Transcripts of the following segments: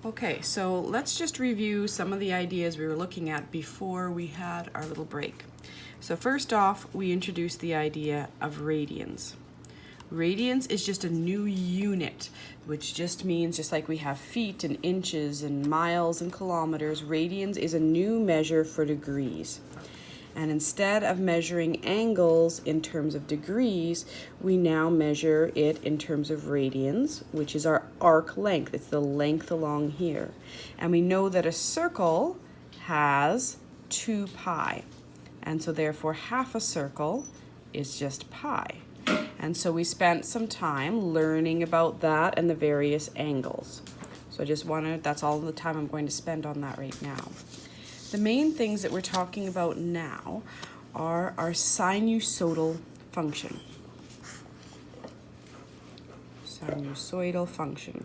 Okay, so let's just review some of the ideas we were looking at before we had our little break. So first off, we introduced the idea of radians. Radians is just a new unit, which just means, just like we have feet and inches and miles and kilometers, radians is a new measure for degrees. And instead of measuring angles in terms of degrees, we now measure it in terms of radians, which is our arc length. It's the length along here. And we know that a circle has 2 pi. And so therefore half a circle is just pi. And so we spent some time learning about that and the various angles. So I just that's all the time I'm going to spend on that right now. The main things that we're talking about now are our sinusoidal function. Sinusoidal function.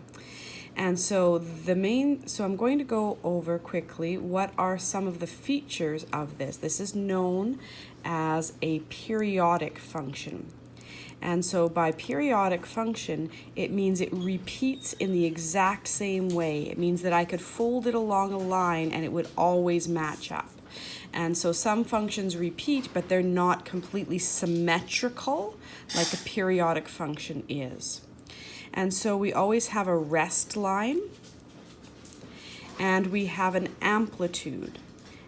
And so I'm going to go over quickly what are some of the features of this. This is known as a periodic function. And so by periodic function, it means it repeats in the exact same way. It means that I could fold it along a line and it would always match up. And so some functions repeat, but they're not completely symmetrical like a periodic function is. And so we always have a rest line and we have an amplitude.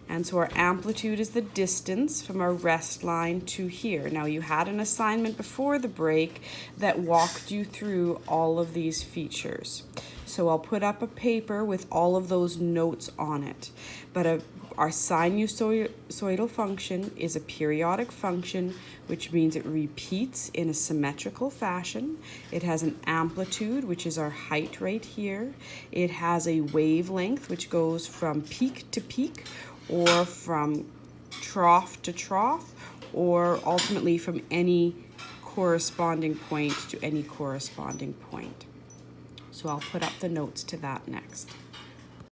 And so our amplitude is the distance from our rest line to here. Now you had an assignment before the break that walked you through all of these features. So I'll put up a paper with all of those notes on it. But our sinusoidal function is a periodic function, which means it repeats in a symmetrical fashion. It has an amplitude, which is our height right here. It has a wavelength, which goes from peak to peak, or from trough to trough, or ultimately from any corresponding point to any corresponding point. So I'll put up the notes to that next.